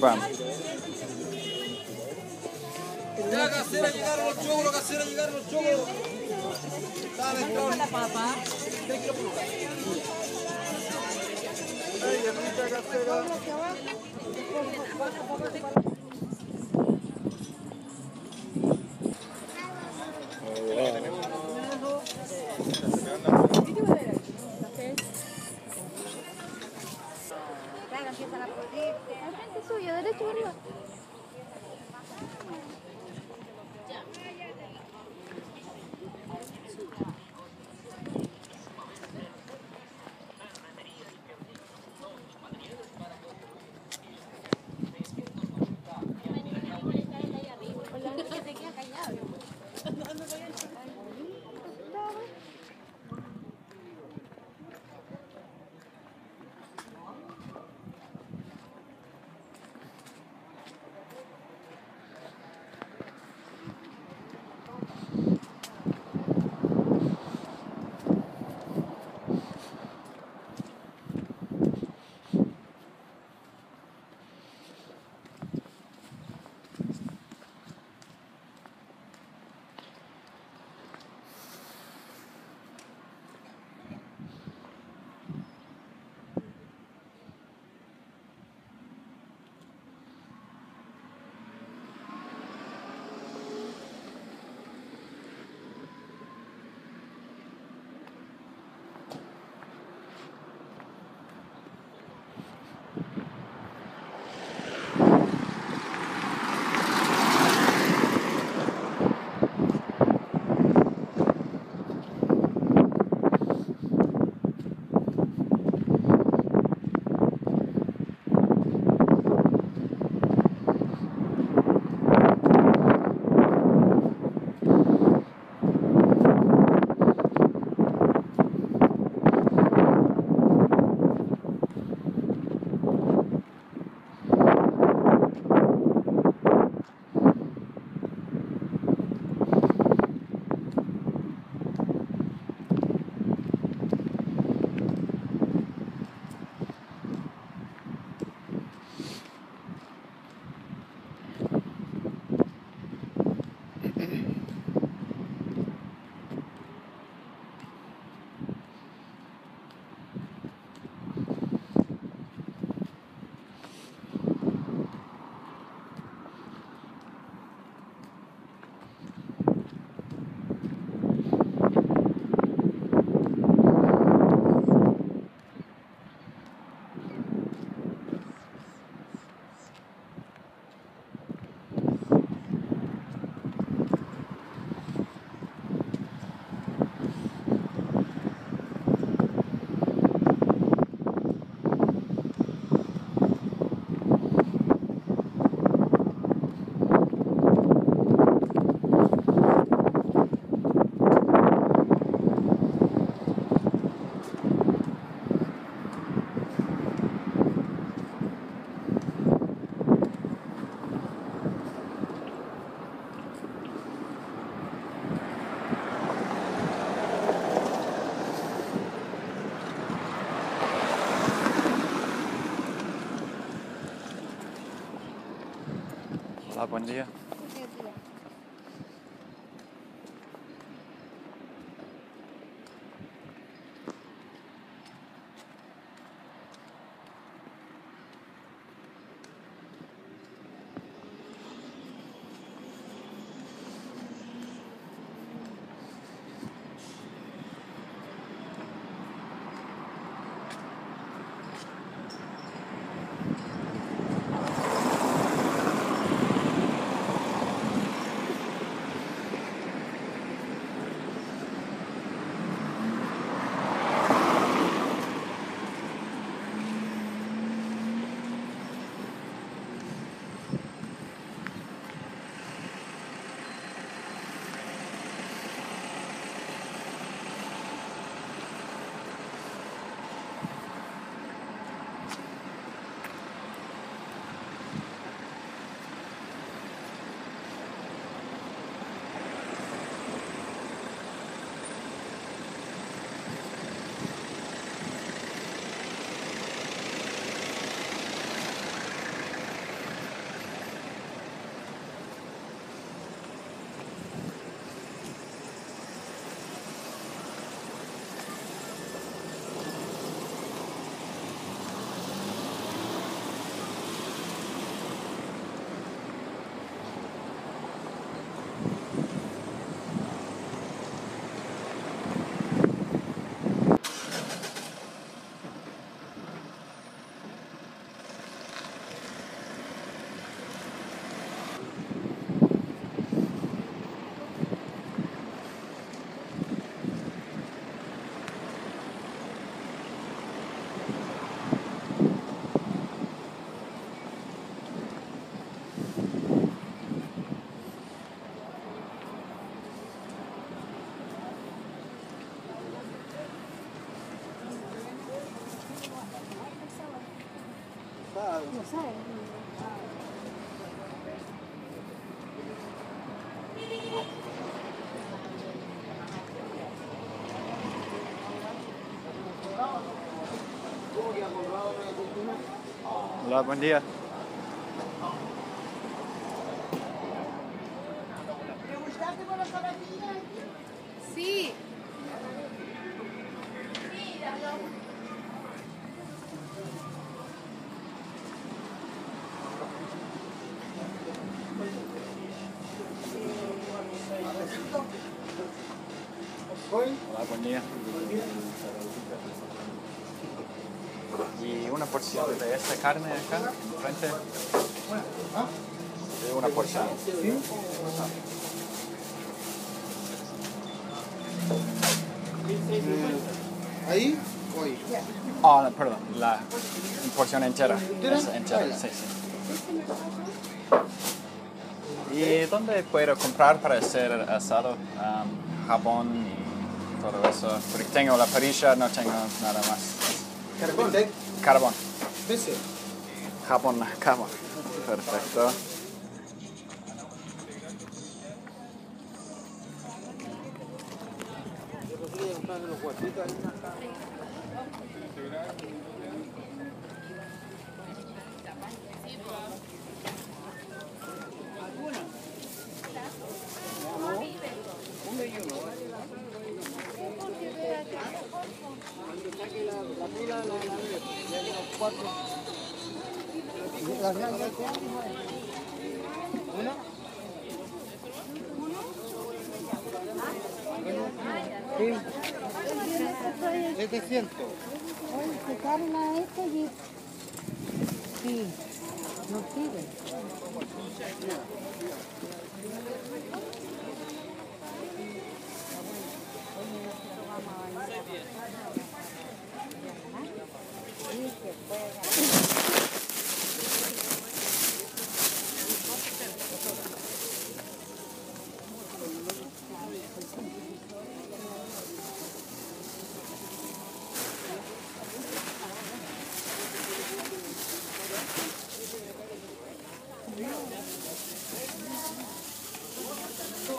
Vamos. Ya, casera, llegaron los choclos, casera, llegaron los choclos. Dale, la papa. Ay, rica casera. Claro, empiezan a pudrir. Al frente suyo, derecho arriba. Hola, buen día. Hola, buen día. Sí. Hola, buen día. Y una porción de esta carne acá, enfrente. De una porción. ¿Sí? ¿Ahí? Hoy. Oh, no, perdón, la porción entera. Es entera, sí, sí. ¿Y dónde puedo comprar para hacer asado? Jabón y todo eso. Porque tengo la parrilla, no tengo nada más. ¿Carbón? Carbón. ¿Ese? Jabón. Perfecto. Sí. 700. Oye, se carga este y... Sí, no sigue.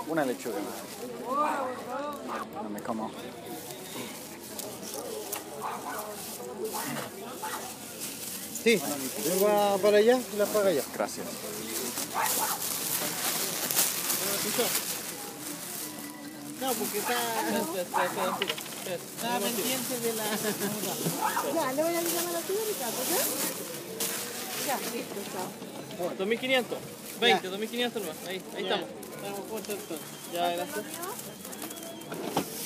Una lechuga. No me como. Sí, va para allá y la paga allá. Gracias. No, porque está pendiente de la... Ya, le voy a llamar a la señorita, ¿verdad? Ya, listo, chao. 2500, 2500 nomás, ahí estamos. Estamos contentos. Ya, gracias.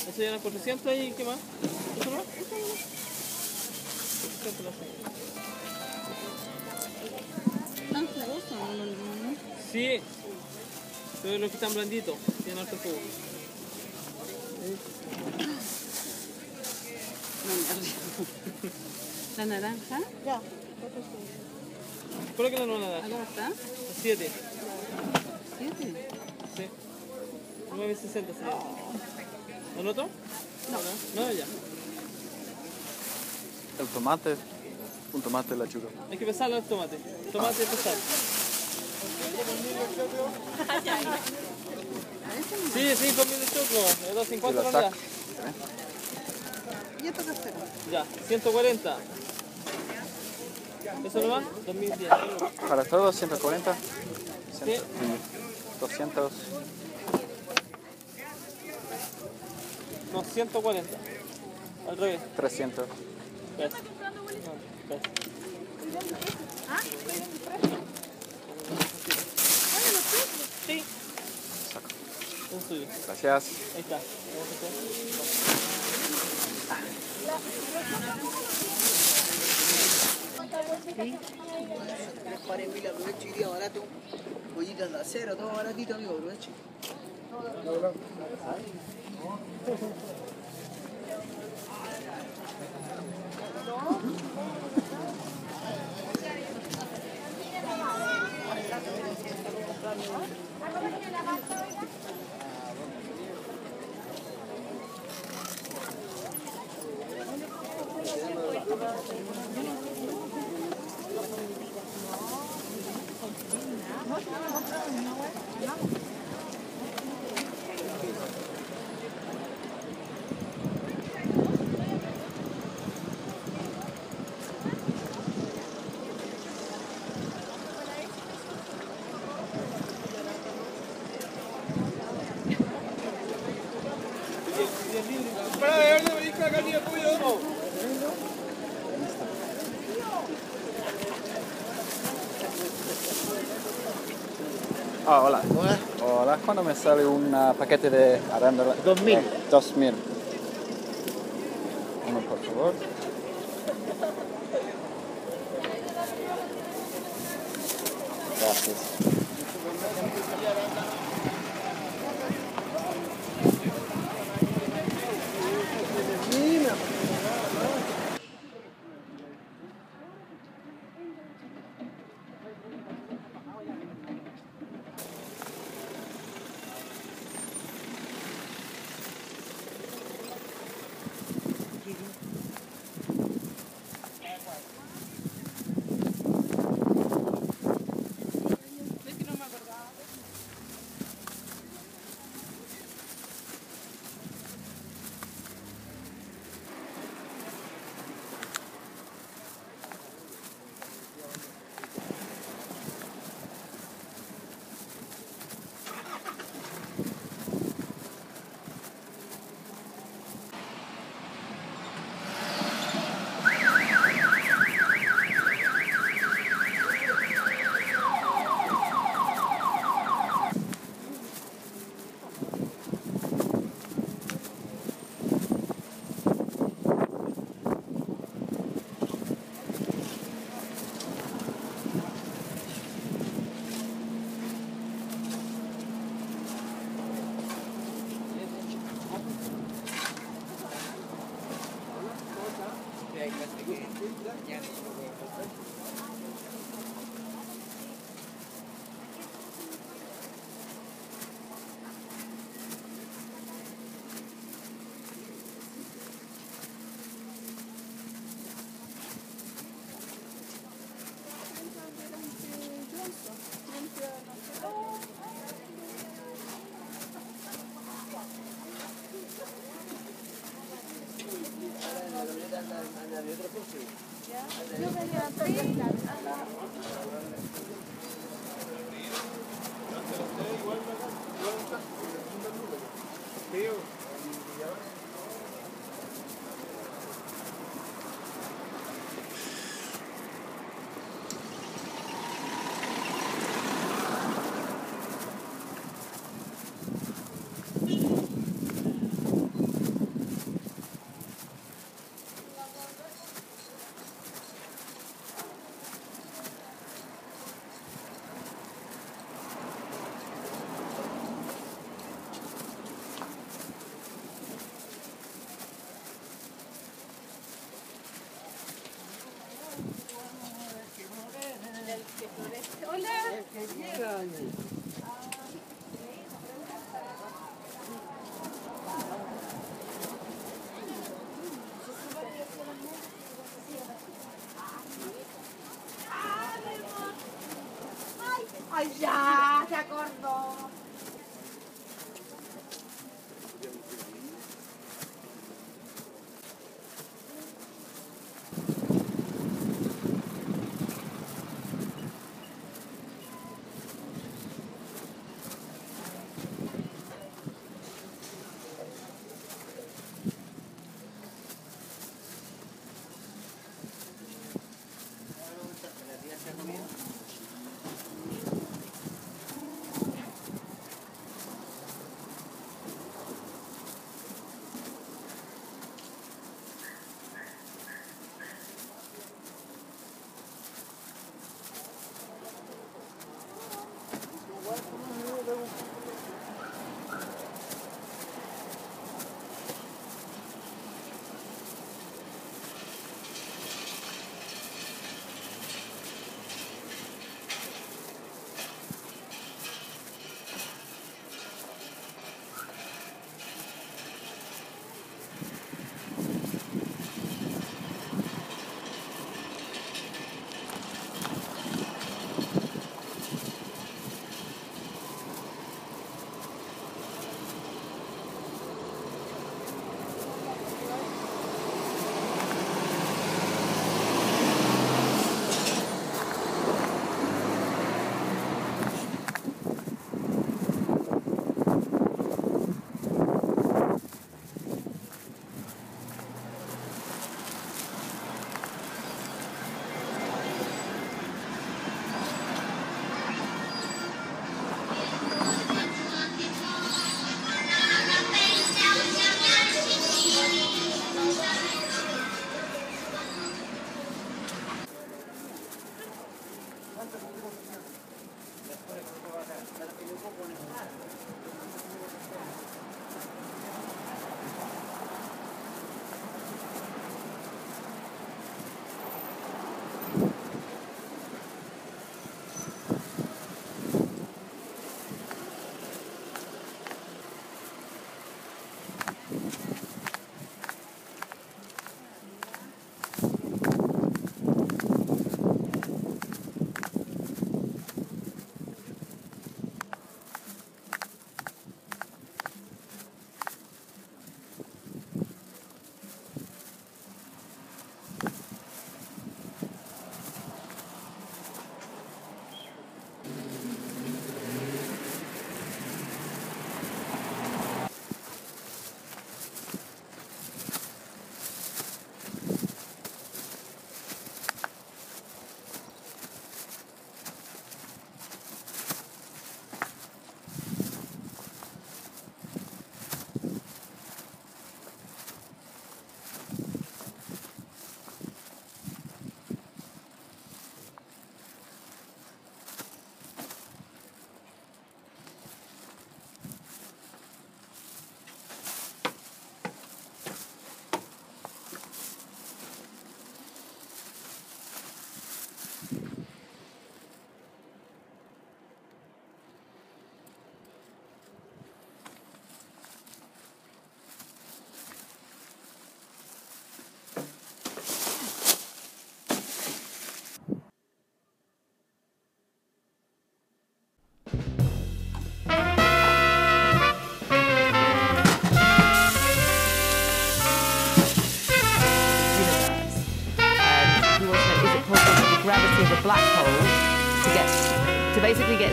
Eso ya eran 400 y ¿qué más? ¿Eso nomás? ¿Tan jugoso no? Sí, pero los que están blanditos, tienen harto jugo. ¿La naranja? Ya. ¿Por qué no nada? ¿A cómo está? 7. 7. Sí. 9.60 sería. ¿Lo noto? No, ya. El tomate. Un tomate lechuga. Hay que pesarlo el tomate. Tomate pesado. Sí, por mí de choclo. Es 250 Y la la unidad. ¿Y esto qué será? Ya, 140. ¿Eso nomás? 2010. Para todos 140. Sí. 200. No, 140. Al revés. 300. ¿Ves? ¿Ves? Sí. Saco. Es suyo. Gracias. Ahí está. Sí. 40.000 aprovecho y día barato. Pollitas de acero, todo baratito, amigo, aprovecho. Espera, de verdad, me dice la carne de pollo. Ah, hola. Hola, ¿cuándo me sale un paquete de arándula? 2000. 2000. Uno, por favor. Gracias. ¡Ay, ya! ¡Se acordó!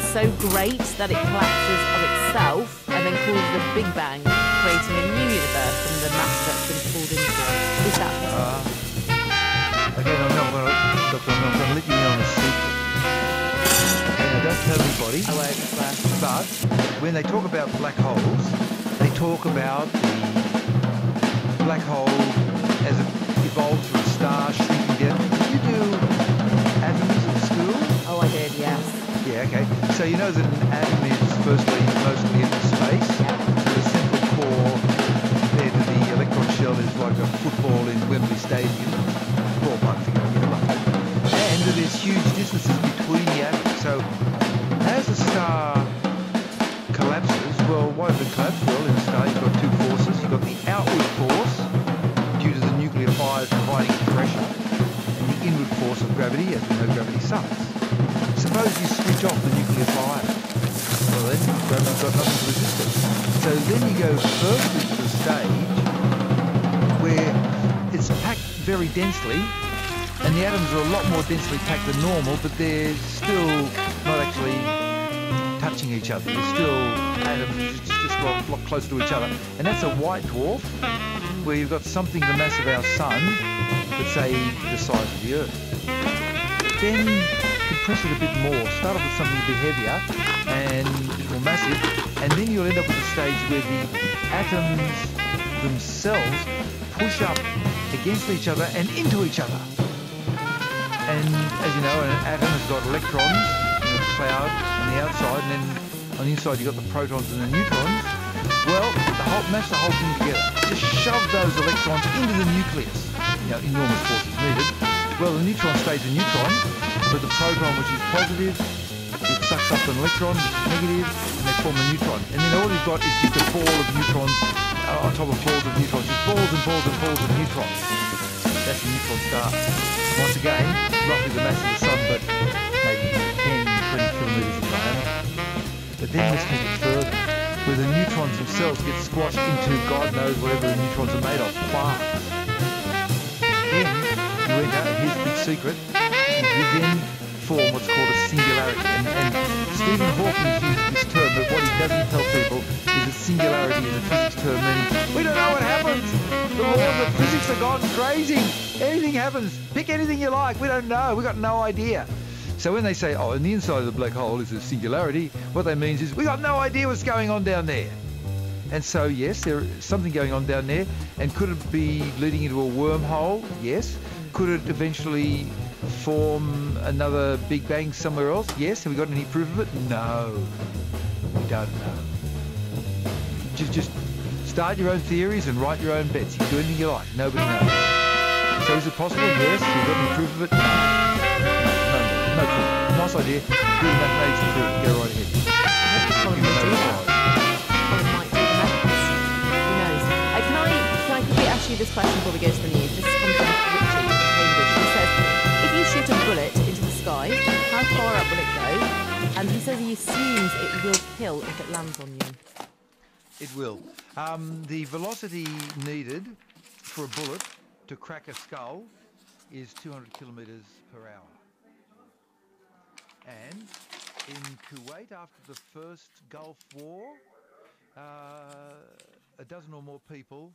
gets so great that it collapses of itself and then causes a Big Bang, creating a new universe from the matter that's been pulled into it. Is that Again, I'm not going to let you in on a secret. Okay, now don't tell anybody. I won't, swear. But when they talk about black holes, they talk about the black hole as it evolved from a star shrinking down. Did you do atoms at school? Oh, I did, yes. Yeah, okay. So you know that an atom is firstly mostly empty space. The central core compared to the electron shell is like a football in Wembley Stadium. Ballpark figure, yeah, right. And there's huge distances between the atoms. So as a star collapses, well, why does it collapse? Well, in a star you've got two forces. You've got the outward force due to the nuclear fires providing pressure, and the inward force of gravity, as we know gravity sucks. Suppose you switch off the nuclear fire. Well then, gravity's got nothing to resist it. So then you go firstly to the stage where it's packed very densely, and the atoms are a lot more densely packed than normal, but they're still not actually touching each other. They're still atoms just a lot closer to each other. And that's a white dwarf, where you've got something the mass of our sun, but say the size of the Earth. Then compress it a bit more. Start off with something a bit heavier and a bit more massive, and then you'll end up with a stage where the atoms themselves push up against each other and into each other. And as you know, an atom has got electrons in a cloud on the outside, and then on the inside you've got the protons and the neutrons. Well, mash the whole thing together. Just shove those electrons into the nucleus. You know, enormous force is needed. Well, the neutron stays a neutron, but the proton, which is positive, it sucks up an electron, which is negative, and they form a neutron. And then all you've got is just a ball of neutrons on top of balls of neutrons. Just balls and balls and balls of neutrons. That's a neutron star. Once again, roughly the mass of the sun, but maybe 10, 20 kilometres in diameter. But then let's take it further, where the neutrons themselves get squashed into God knows whatever the neutrons are made of, quarks. Then you end up, here's the big secret, you then form what's called a singularity. And Stephen Hawking uses this term, but what he doesn't tell people is that singularity is a physics term, meaning we don't know what happens. The laws of physics have gone crazy. Anything happens. Pick anything you like. We don't know. We've got no idea. So when they say, oh, in the inside of the black hole is a singularity, what that means is we got no idea what's going on down there. And so, yes, there's something going on down there. And could it be leading into a wormhole? Yes. Could it eventually form another Big Bang somewhere else? Yes. Have we got any proof of it? No. We don't know. Just start your own theories and write your own bets. You can do anything you like. Nobody knows. So is it possible? Yes. Have we got any proof of it? No. No proof. Nice idea. Do the mathematics and prove it. Go right ahead. You this question before we go to the news. This comes from Richard from Cambridge. He says, if you shoot a bullet into the sky, how far up will it go? And he says he assumes it will kill if it lands on you. It will. The velocity needed for a bullet to crack a skull is 200 kilometres per hour. And in Kuwait, after the first Gulf War, a dozen or more people,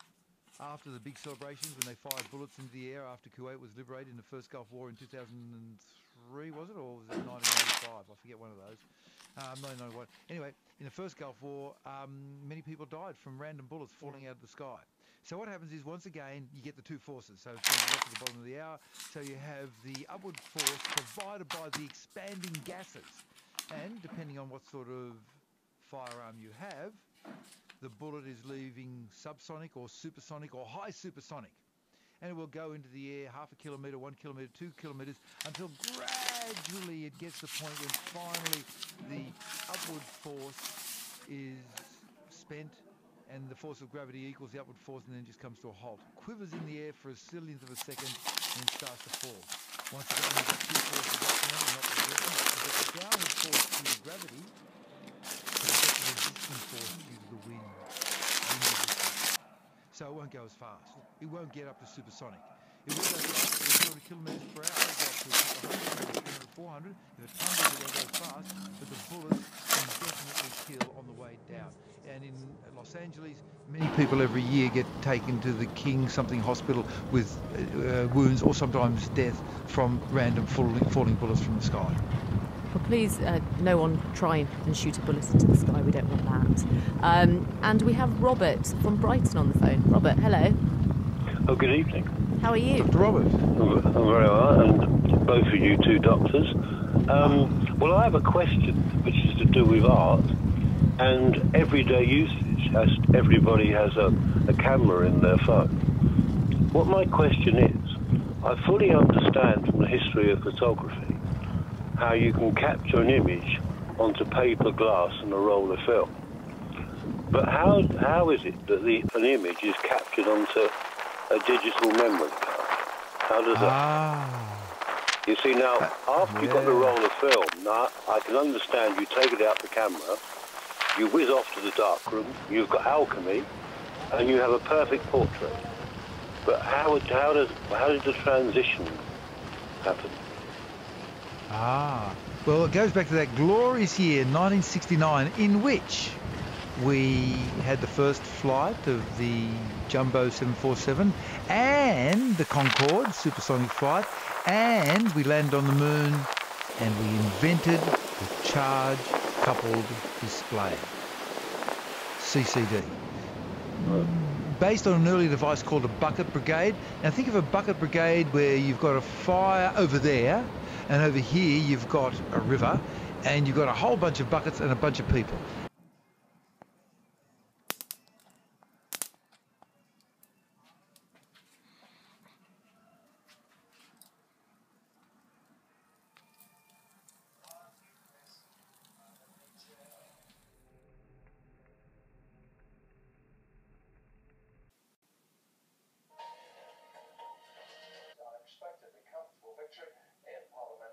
after the big celebrations when they fired bullets into the air after Kuwait was liberated in the first Gulf War in 2003, was it? Or was it 1995? I forget one of those. 1991. Anyway, in the first Gulf War, many people died from random bullets falling out of the sky. So what happens is, once again, you get the two forces. So it's at the bottom of the hour. So you have the upward force provided by the expanding gases. And depending on what sort of firearm you have, the bullet is leaving subsonic or supersonic or high supersonic. And it will go into the air 0.5 kilometre, 1 kilometre, 2 kilometres until gradually it gets to the point when finally the upward force is spent and the force of gravity equals the upward force, and then just comes to a halt. Quivers in the air for a zillionth of a second and then starts to fall. Once again, you've got two forces acting on it, not the resistance. You've got the downward force due to gravity, but you've got the resisting force due to the wind resistance. So it won't go as fast. It won't get up to supersonic. It will go fast, 200 kilometres per hour, go up to 100, 400. If it tumbles, it will go fast, but the bullets can definitely kill on the way down. And in Los Angeles, many people every year get taken to the King something hospital with wounds or sometimes death from random falling bullets from the sky. Well, please, no one try and shoot a bullet into the sky. We don't want that. And we have Robert from Brighton on the phone. Robert, hello. Oh, good evening. How are you? Dr. Robert. I'm very well, and both of you two doctors. Well, I have a question which is to do with art and everyday usage, as everybody has a camera in their phone. What my question is, I fully understand from the history of photography how you can capture an image onto paper, glass and a roll of film. But how is it that an image is captured onto a digital memory card? How does that... You see, now, after you've got the roll of film, now I can understand you take it out the camera, you whiz off to the darkroom, you've got alchemy, and you have a perfect portrait. But how did the transition happen? Well, it goes back to that glorious year, 1969, in which we had the first flight of the Jumbo 747 and the Concorde supersonic flight, and we landed on the moon, and we invented the charge-coupled display, CCD, based on an early device called a bucket brigade. Now think of a bucket brigade where you've got a fire over there, and over here you've got a river, and you've got a whole bunch of buckets and a bunch of people.